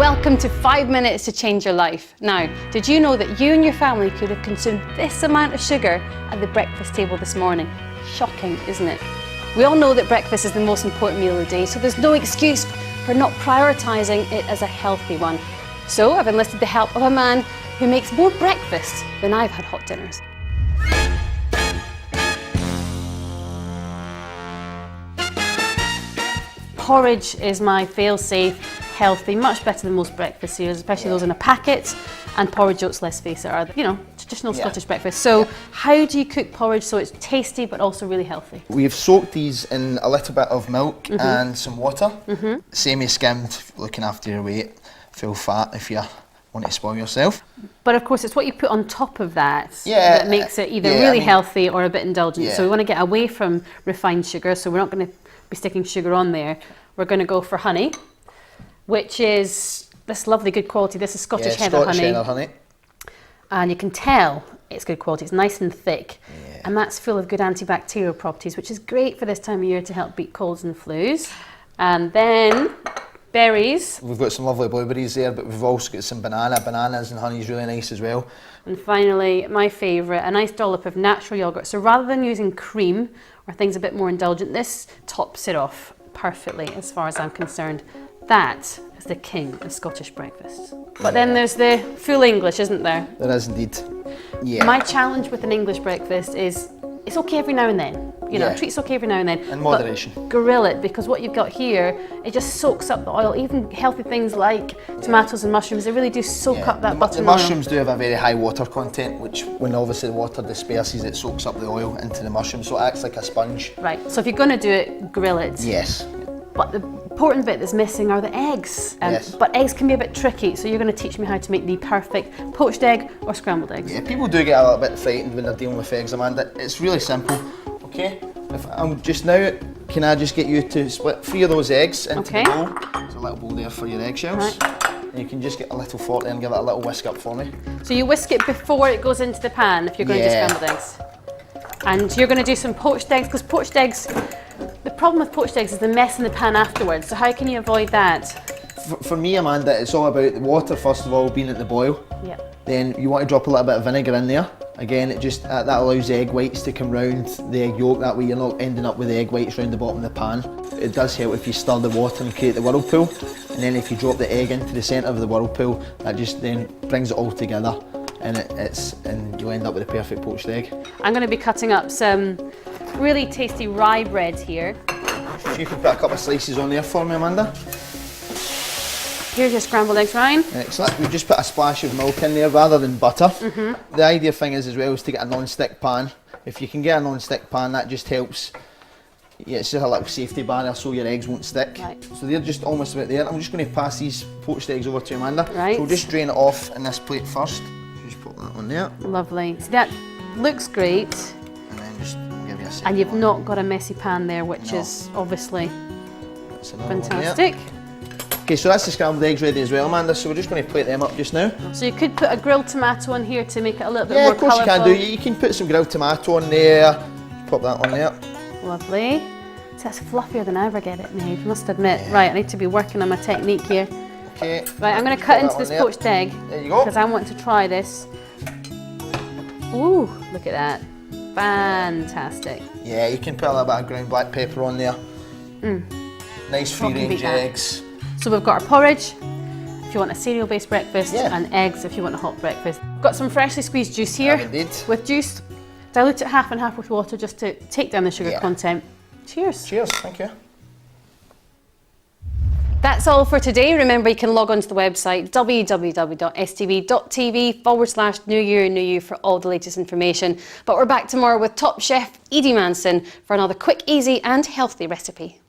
Welcome to 5 minutes to change your life. Now, did you know that you and your family could have consumed this amount of sugar at the breakfast table this morning? Shocking, isn't it? We all know that breakfast is the most important meal of the day, so there's no excuse for not prioritising it as a healthy one. So I've enlisted the help of a man who makes more breakfast than I've had hot dinners. Porridge is my fail-safe, healthy, much better than most breakfast cereals, especially those in a packet. And porridge oats, let's face it, are, you know, traditional Scottish breakfast. So how do you cook porridge so it's tasty but also really healthy? We've soaked these in a little bit of milk and some water. Semi-skimmed, looking after your weight, full fat if you want to spoil yourself. But of course it's what you put on top of that that makes it either really healthy or a bit indulgent. So we want to get away from refined sugar, so we're not going to be sticking sugar on there. We're going to go for honey, which is this lovely good quality. This is Scottish heather honey. And you can tell it's good quality. It's nice and thick. And that's full of good antibacterial properties, which is great for this time of year to help beat colds and flus. And then berries. We've got some lovely blueberries there, but we've also got some bananas and honey is really nice as well. And finally, my favourite, a nice dollop of natural yoghurt. So rather than using cream or things a bit more indulgent, this tops it off perfectly as far as I'm concerned. That is the king of Scottish breakfast. But then there's the full English, isn't there? There is indeed. My challenge with an English breakfast is it's okay every now and then. You know, treat's okay every now and then. In moderation. But grill it, because what you've got here, it just soaks up the oil. Even healthy things like tomatoes and mushrooms, they really do soak up that butter and oil. The mushrooms do have a very high water content, which when obviously the water disperses, it soaks up the oil into the mushroom, so it acts like a sponge. Right, so if you're going to do it, grill it. Yes. But the important bit that's missing are the eggs. But eggs can be a bit tricky, so you're going to teach me how to make the perfect poached egg or scrambled eggs. Yeah, people do get a little bit frightened when they're dealing with eggs, Amanda. It's really simple, okay? Can I just get you to split 3 of those eggs into the bowl? There's a little bowl there for your eggshells. And you can just get a little fork there and give it a little whisk up for me. So you whisk it before it goes into the pan if you're going to do scrambled eggs. And you're going to do some poached eggs, because poached eggs, the problem with poached eggs is the mess in the pan afterwards. So how can you avoid that? For me, Amanda, it's all about the water, first of all, being at the boil. Then you want to drop a little bit of vinegar in there. Again, it just that allows the egg whites to come round the egg yolk. That way you're not ending up with the egg whites round the bottom of the pan. It does help if you stir the water and create the whirlpool. And then if you drop the egg into the centre of the whirlpool, that just then brings it all together. And you'll end up with a perfect poached egg. I'm going to be cutting up some really tasty rye bread here. If you could put a couple of slices on there for me, Amanda. Here's your scrambled eggs, Ryan. Excellent. We just put a splash of milk in there rather than butter. The idea thing is as well is to get a non-stick pan. If you can get a non-stick pan, that just helps. Yeah, it's just a little safety barrier so your eggs won't stick. So they're just almost about there. I'm just going to pass these poached eggs over to Amanda. So we'll just drain it off in this plate first. Just put that on there. Lovely. So that looks great. And then just give you a second. And you've not got a messy pan there, which is obviously fantastic. Okay, so that's the scrambled eggs ready as well, Amanda, so we're just going to plate them up just now. So you could put a grilled tomato on here to make it a little bit more colourful. Yeah, of course you can do. You can put some grilled tomato on there, pop that on there. Lovely. So that's fluffier than I ever get it made, must admit. Right, I need to be working on my technique here. Okay. Right, I'm going to cut into this poached egg. There you go. Because I want to try this. Ooh, look at that. Fantastic. Yeah, you can put a little bit of ground black pepper on there. Nice free-range eggs. So we've got our porridge, if you want a cereal-based breakfast, and eggs if you want a hot breakfast. We've got some freshly squeezed juice here. With juice, dilute it half and half with water just to take down the sugar content. Cheers. Cheers, thank you. That's all for today. Remember, you can log on to the website www.stv.tv/New Year, New You for all the latest information. But we're back tomorrow with top chef Edie Manson for another quick, easy and healthy recipe.